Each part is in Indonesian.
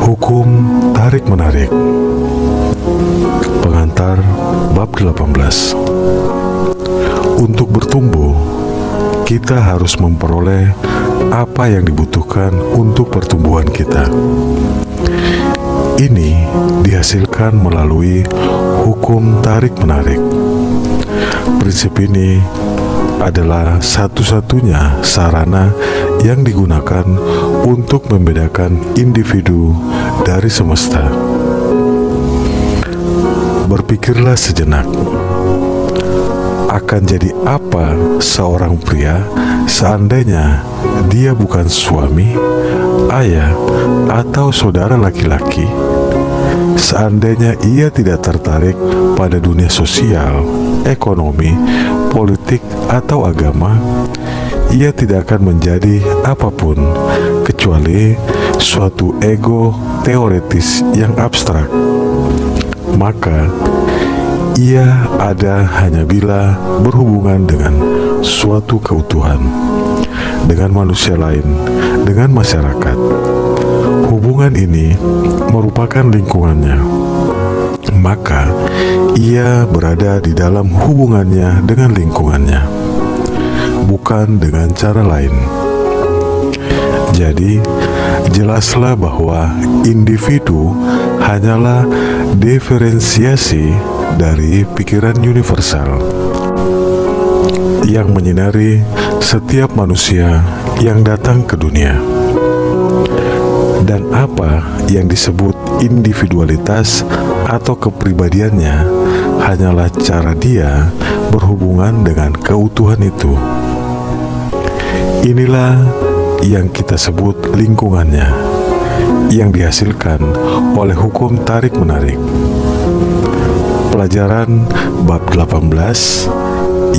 Hukum tarik-menarik. Pengantar bab 18. Untuk bertumbuh, kita harus memperoleh apa yang dibutuhkan untuk pertumbuhan kita. Ini dihasilkan melalui hukum tarik-menarik. Prinsip ini adalah satu-satunya sarana yang digunakan untuk membedakan individu dari semesta. Berpikirlah sejenak, akan jadi apa seorang pria seandainya dia bukan suami, ayah, atau saudara laki-laki? Seandainya ia tidak tertarik pada dunia sosial, ekonomi, politik, atau agama, ia tidak akan menjadi apapun kecuali suatu ego teoretis yang abstrak. Maka ia ada hanya bila berhubungan dengan suatu keutuhan, dengan manusia lain, dengan masyarakat. Hubungan ini merupakan lingkungannya, maka ia berada di dalam hubungannya dengan lingkungannya, bukan dengan cara lain. Jadi, jelaslah bahwa individu hanyalah diferensiasi dari pikiran universal yang menyinari setiap manusia yang datang ke dunia. Dan apa yang disebut individualitas atau kepribadiannya hanyalah cara dia berhubungan dengan keutuhan itu. Inilah yang kita sebut lingkungannya, yang dihasilkan oleh hukum tarik-menarik. Pelajaran bab 18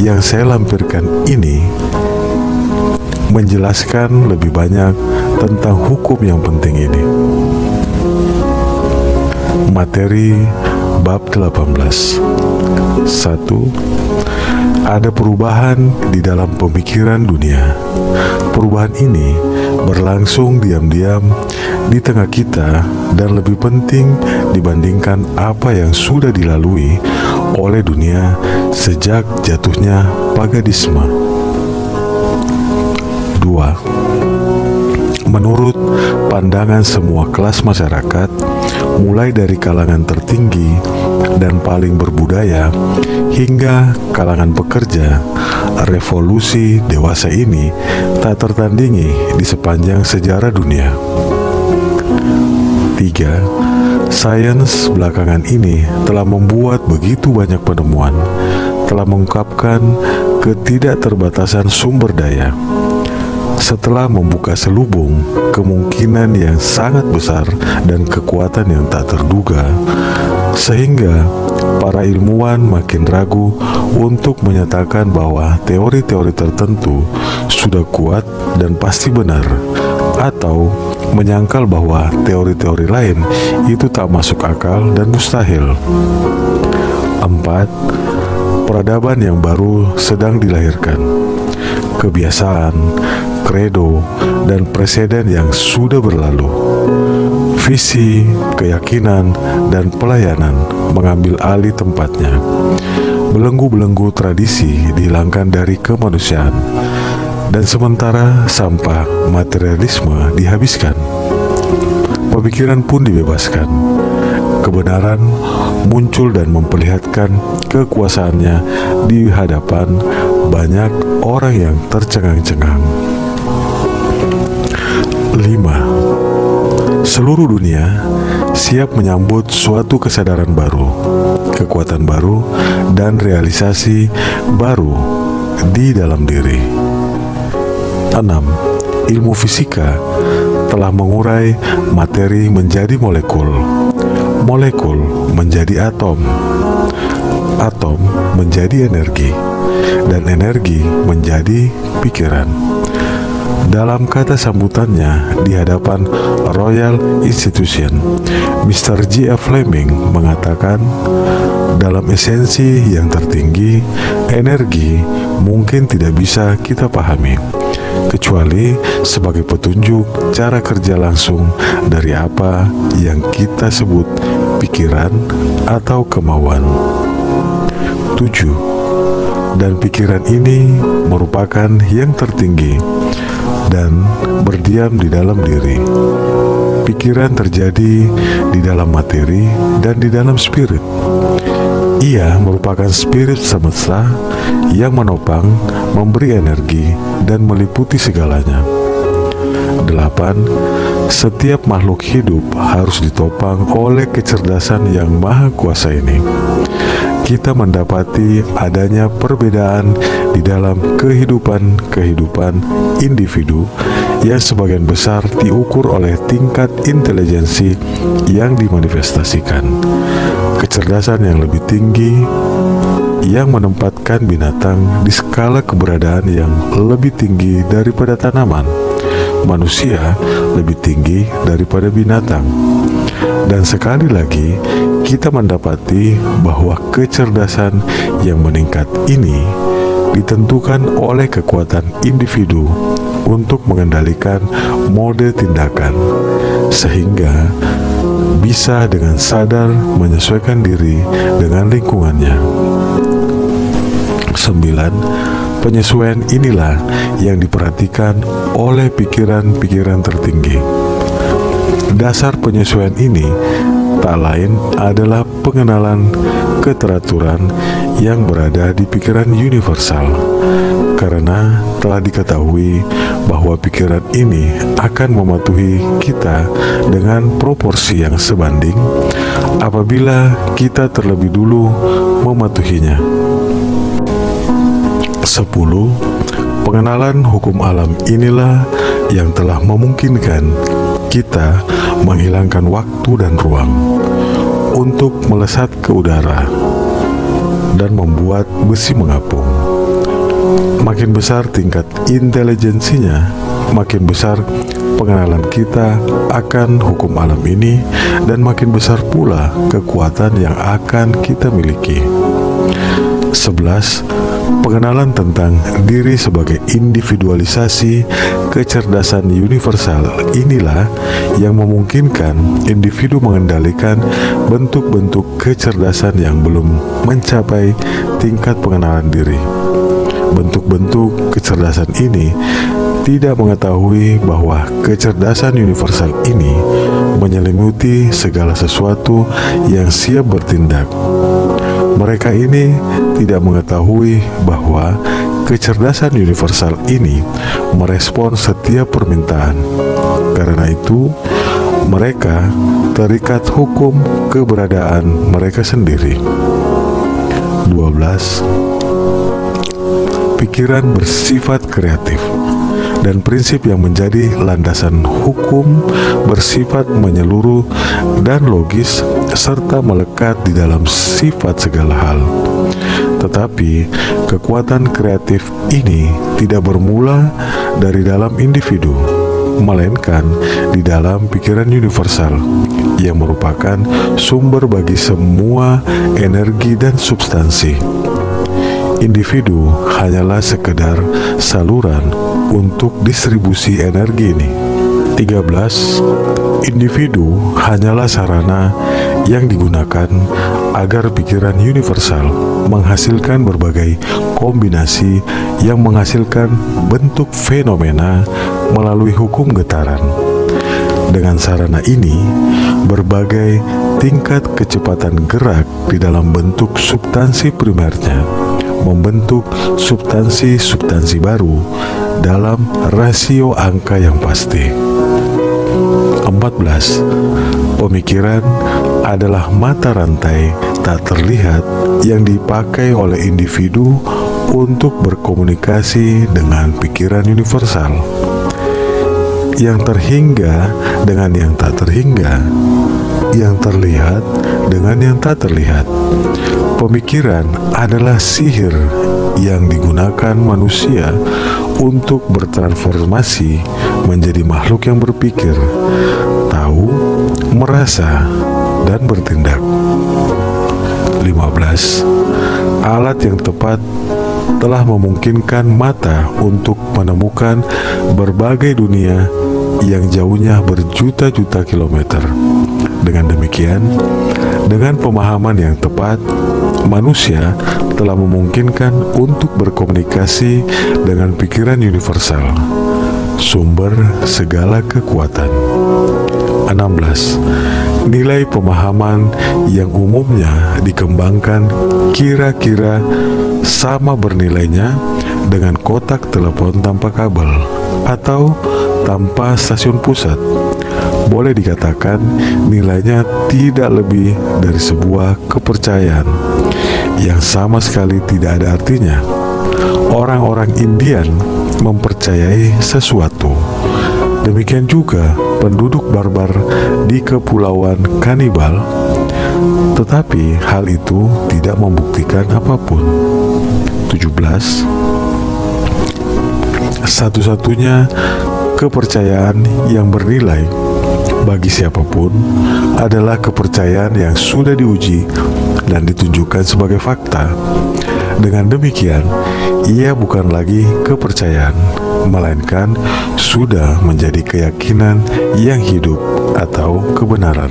yang saya lampirkan ini menjelaskan lebih banyak tentang hukum yang penting ini. Materi bab 18. 1. Ada perubahan di dalam pemikiran dunia. Perubahan ini berlangsung diam-diam di tengah kita dan lebih penting dibandingkan apa yang sudah dilalui oleh dunia sejak jatuhnya paganisme. 2. Menurut pandangan semua kelas masyarakat, mulai dari kalangan tertinggi dan paling berbudaya hingga kalangan pekerja, revolusi dewasa ini tak tertandingi di sepanjang sejarah dunia. 3. Sains belakangan ini telah membuat begitu banyak penemuan, telah mengungkapkan ketidakterbatasan sumber daya. Setelah membuka selubung kemungkinan yang sangat besar dan kekuatan yang tak terduga, sehingga para ilmuwan makin ragu untuk menyatakan bahwa teori-teori tertentu sudah kuat dan pasti benar, atau menyangkal bahwa teori-teori lain itu tak masuk akal dan mustahil. 4. Peradaban yang baru sedang dilahirkan. Kebiasaan, kredo, dan preseden yang sudah berlalu, visi, keyakinan, dan pelayanan mengambil alih tempatnya. Belenggu-belenggu tradisi dihilangkan dari kemanusiaan, dan sementara sampah materialisme dihabiskan, pemikiran pun dibebaskan. Kebenaran muncul dan memperlihatkan kekuasaannya di hadapan banyak orang yang tercengang-cengang. 5. Seluruh dunia siap menyambut suatu kesadaran baru, kekuatan baru, dan realisasi baru di dalam diri. 6. Ilmu fisika telah mengurai materi menjadi molekul, molekul menjadi atom, atom menjadi energi, dan energi menjadi pikiran. Dalam kata sambutannya di hadapan Royal Institution, Mr. J.F. Fleming mengatakan, dalam esensi yang tertinggi, energi mungkin tidak bisa kita pahami, kecuali sebagai petunjuk cara kerja langsung dari apa yang kita sebut pikiran atau kemauan. 7. Dan pikiran ini merupakan yang tertinggi dan berdiam di dalam diri. Pikiran terjadi di dalam materi dan di dalam spirit. Ia merupakan spirit semesta yang menopang, memberi energi, dan meliputi segalanya. 8. Setiap makhluk hidup harus ditopang oleh kecerdasan yang maha kuasa ini. Kita mendapati adanya perbedaan di dalam kehidupan individu yang sebagian besar diukur oleh tingkat intelijensi yang dimanifestasikan. Kecerdasan yang lebih tinggi yang menempatkan binatang di skala keberadaan yang lebih tinggi daripada tanaman, manusia lebih tinggi daripada binatang. Dan sekali lagi, kita mendapati bahwa kecerdasan yang meningkat ini ditentukan oleh kekuatan individu untuk mengendalikan mode tindakan, sehingga bisa dengan sadar menyesuaikan diri dengan lingkungannya. 9. Penyesuaian inilah yang diperhatikan oleh pikiran-pikiran tertinggi. Dasar penyesuaian ini tak lain adalah pengenalan keteraturan yang berada di pikiran universal, karena telah diketahui bahwa pikiran ini akan mematuhi kita dengan proporsi yang sebanding apabila kita terlebih dulu mematuhinya. 10. Pengenalan hukum alam inilah yang telah memungkinkan kita menghilangkan waktu dan ruang untuk melesat ke udara dan membuat besi mengapung. Makin besar tingkat intelijensinya, makin besar pengenalan kita akan hukum alam ini, dan makin besar pula kekuatan yang akan kita miliki. 11. Pengenalan tentang diri sebagai individualisasi kecerdasan universal inilah yang memungkinkan individu mengendalikan bentuk-bentuk kecerdasan yang belum mencapai tingkat pengenalan diri. Bentuk-bentuk kecerdasan ini tidak mengetahui bahwa kecerdasan universal ini menyelimuti segala sesuatu yang siap bertindak. Mereka ini tidak mengetahui bahwa kecerdasan universal ini merespon setiap permintaan. Karena itu, mereka terikat hukum keberadaan mereka sendiri. 12. Pikiran bersifat kreatif, dan prinsip yang menjadi landasan hukum bersifat menyeluruh dan logis serta melekat di dalam sifat segala hal. Tetapi kekuatan kreatif ini tidak bermula dari dalam individu, melainkan di dalam pikiran universal yang merupakan sumber bagi semua energi dan substansi. Individu hanyalah sekedar saluran untuk distribusi energi ini. 13. Individu hanyalah sarana yang digunakan agar pikiran universal menghasilkan berbagai kombinasi yang menghasilkan bentuk fenomena melalui hukum getaran. Dengan sarana ini, berbagai tingkat kecepatan gerak di dalam bentuk substansi primernya membentuk substansi-substansi baru dalam rasio angka yang pasti. 14. Pemikiran adalah mata rantai tak terlihat yang dipakai oleh individu untuk berkomunikasi dengan pikiran universal, yang terhingga dengan yang tak terhingga, yang terlihat dengan yang tak terlihat. Pemikiran adalah sihir yang digunakan manusia untuk bertransformasi menjadi makhluk yang berpikir, tahu, merasa, dan bertindak. 15. Alat yang tepat telah memungkinkan mata untuk menemukan berbagai dunia yang jauhnya berjuta-juta kilometer. Dengan demikian, dengan pemahaman yang tepat, manusia telah memungkinkan untuk berkomunikasi dengan pikiran universal, sumber segala kekuatan. 16. Nilai pemahaman yang umumnya dikembangkan kira-kira sama bernilainya dengan kotak telepon tanpa kabel atau tanpa stasiun pusat. Boleh dikatakan nilainya tidak lebih dari sebuah kepercayaan yang sama sekali tidak ada artinya. Orang-orang Indian mempercayai sesuatu. Demikian juga penduduk barbar di kepulauan kanibal, tetapi hal itu tidak membuktikan apapun. 17. Satu-satunya kepercayaan yang bernilai bagi siapapun adalah kepercayaan yang sudah diuji dan ditunjukkan sebagai fakta. Dengan demikian, ia bukan lagi kepercayaan, melainkan sudah menjadi keyakinan yang hidup atau kebenaran.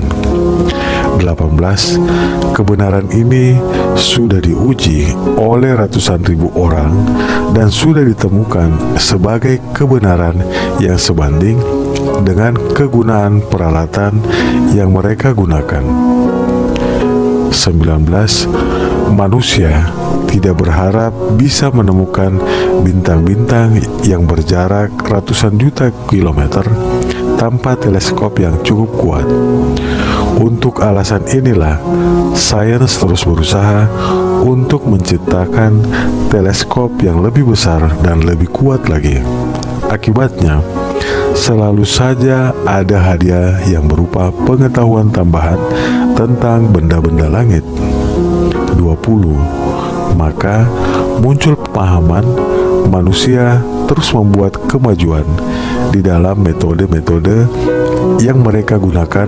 18. Kebenaran ini sudah diuji oleh ratusan ribu orang dan sudah ditemukan sebagai kebenaran yang sebanding dengan kegunaan peralatan yang mereka gunakan. 19. Manusia tidak berharap bisa menemukan bintang-bintang yang berjarak ratusan juta kilometer tanpa teleskop yang cukup kuat. Untuk alasan inilah, sains terus berusaha untuk menciptakan teleskop yang lebih besar dan lebih kuat lagi. Akibatnya, selalu saja ada hadiah yang berupa pengetahuan tambahan tentang benda-benda langit. 20. Maka muncul pemahaman manusia terus membuat kemajuan di dalam metode-metode yang mereka gunakan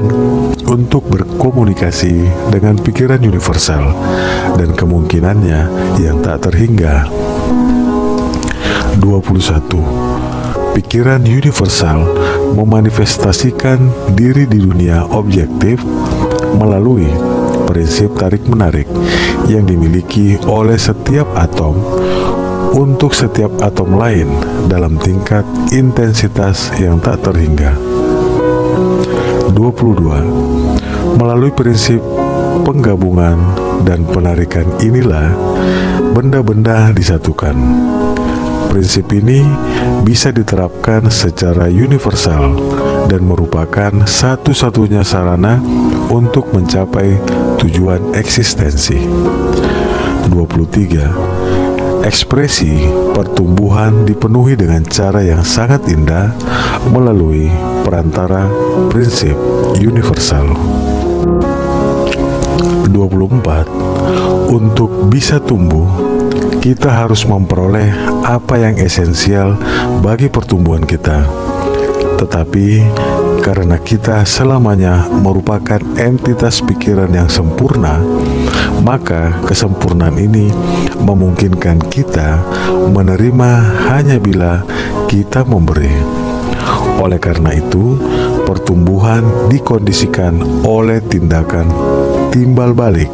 untuk berkomunikasi dengan pikiran universal dan kemungkinannya yang tak terhingga. 21. Pikiran universal memanifestasikan diri di dunia objektif melalui prinsip tarik-menarik yang dimiliki oleh setiap atom untuk setiap atom lain dalam tingkat intensitas yang tak terhingga. 22. Melalui prinsip penggabungan dan penarikan inilah benda-benda disatukan. Prinsip ini bisa diterapkan secara universal dan merupakan satu-satunya sarana untuk mencapai tujuan eksistensi. 23. Ekspresi pertumbuhan dipenuhi dengan cara yang sangat indah melalui perantara prinsip universal. 24. Untuk bisa tumbuh, kita harus memperoleh apa yang esensial bagi pertumbuhan kita. Tetapi karena kita selamanya merupakan entitas pikiran yang sempurna, maka kesempurnaan ini memungkinkan kita menerima hanya bila kita memberi. Oleh karena itu, pertumbuhan dikondisikan oleh tindakan timbal balik.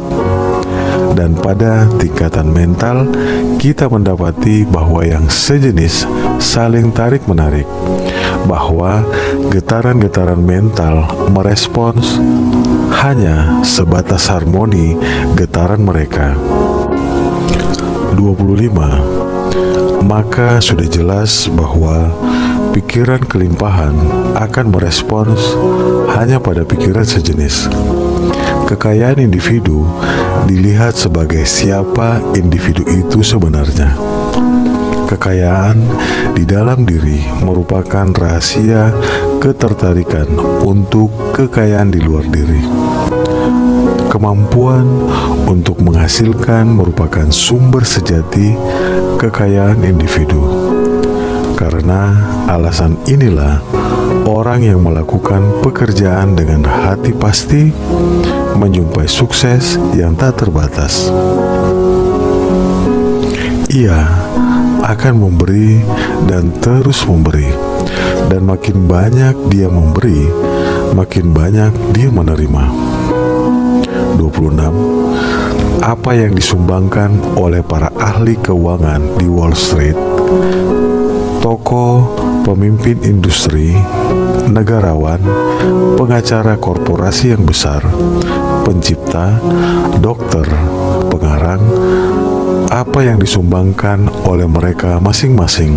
Dan pada tingkatan mental, kita mendapati bahwa yang sejenis saling tarik-menarik, bahwa getaran-getaran mental merespons hanya sebatas harmoni getaran mereka. 25. Maka sudah jelas bahwa pikiran kelimpahan akan merespons hanya pada pikiran sejenis. Kekayaan individu dilihat sebagai siapa individu itu sebenarnya. Kekayaan di dalam diri merupakan rahasia ketertarikan untuk kekayaan di luar diri. Kemampuan untuk menghasilkan merupakan sumber sejati kekayaan individu. Karena alasan inilah, orang yang melakukan pekerjaan dengan hati pasti menjumpai sukses yang tak terbatas. Ia akan memberi dan terus memberi, dan makin banyak dia memberi, makin banyak dia menerima. 26. Apa yang disumbangkan oleh para ahli keuangan di Wall Street, tokoh, pemimpin industri, negarawan, pengacara korporasi yang besar, pencipta, dokter, pengarang, apa yang disumbangkan oleh mereka masing-masing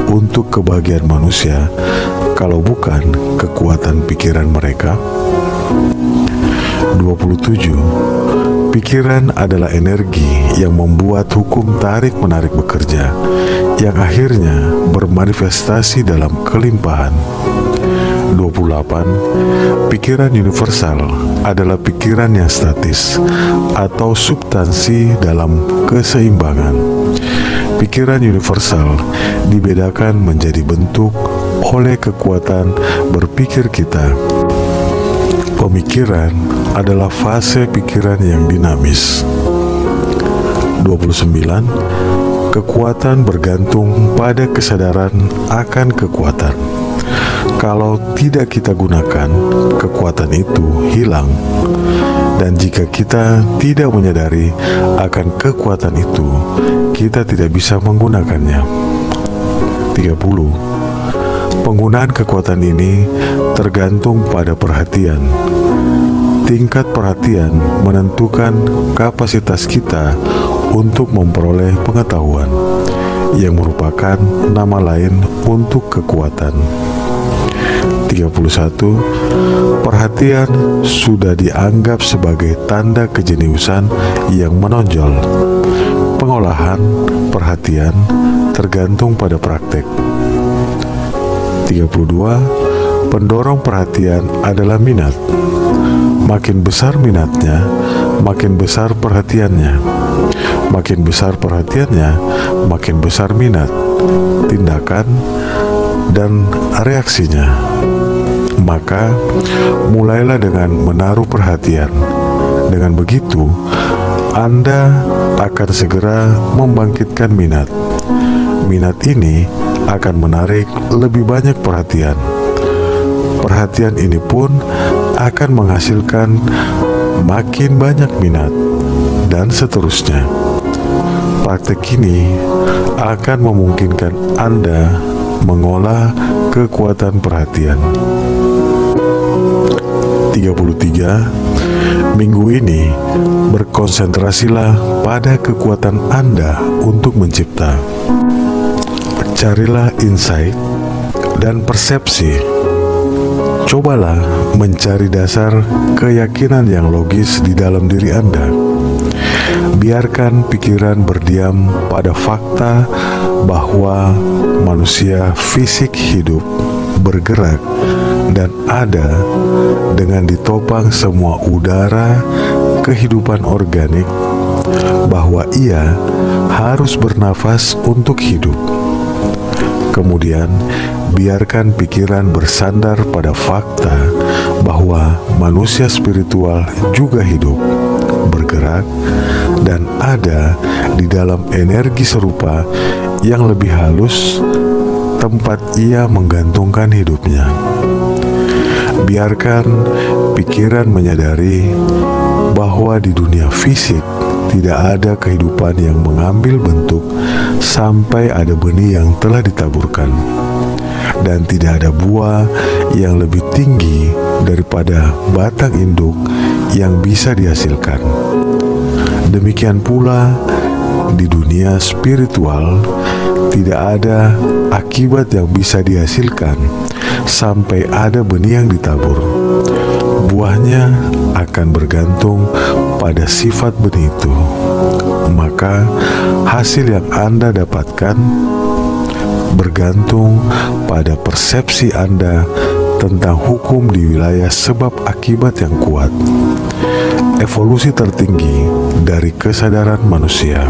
untuk kebahagiaan manusia, kalau bukan kekuatan pikiran mereka? 27. Pikiran adalah energi yang membuat hukum tarik-menarik bekerja, yang akhirnya bermanifestasi dalam kelimpahan. 28. Pikiran universal adalah pikiran yang statis atau substansi dalam keseimbangan. Pikiran universal dibedakan menjadi bentuk oleh kekuatan berpikir kita. Pemikiran adalah fase pikiran yang dinamis. 29. Kekuatan bergantung pada kesadaran akan kekuatan. Kalau tidak kita gunakan, kekuatan itu hilang. Dan jika kita tidak menyadari akan kekuatan itu, kita tidak bisa menggunakannya. 30. Penggunaan kekuatan ini tergantung pada perhatian. Tingkat perhatian menentukan kapasitas kita untuk memperoleh pengetahuan, yang merupakan nama lain untuk kekuatan. 31. Perhatian sudah dianggap sebagai tanda kejeniusan yang menonjol. Pengolahan perhatian tergantung pada praktek. 32. Pendorong perhatian adalah minat. Makin besar minatnya, makin besar perhatiannya. Makin besar perhatiannya, makin besar minat, tindakan, dan reaksinya. Maka mulailah dengan menaruh perhatian. Dengan begitu, Anda akan segera membangkitkan minat. Minat ini akan menarik lebih banyak perhatian. Perhatian ini pun akan menghasilkan makin banyak minat, dan seterusnya. Praktek ini akan memungkinkan Anda mengolah kekuatan perhatian. 33. Minggu ini berkonsentrasilah pada kekuatan Anda untuk mencipta. Carilah insight dan persepsi. Cobalah mencari dasar keyakinan yang logis di dalam diri Anda. Biarkan pikiran berdiam pada fakta bahwa manusia fisik hidup, bergerak, dan ada dengan ditopang semua udara kehidupan organik, bahwa ia harus bernafas untuk hidup. Kemudian, biarkan pikiran bersandar pada fakta bahwa manusia spiritual juga hidup, bergerak, dan ada di dalam energi serupa yang lebih halus, tempat ia menggantungkan hidupnya. Biarkan pikiran menyadari bahwa di dunia fisik tidak ada kehidupan yang mengambil bentuk sampai ada benih yang telah ditaburkan, dan tidak ada buah yang lebih tinggi daripada batang induk yang bisa dihasilkan. Demikian pula di dunia spiritual tidak ada akibat yang bisa dihasilkan sampai ada benih yang ditabur. Buahnya akan bergantung pada sifat benih itu. Maka hasil yang Anda dapatkan bergantung pada persepsi Anda tentang hukum di wilayah sebab akibat yang kuat, evolusi tertinggi dari kesadaran manusia.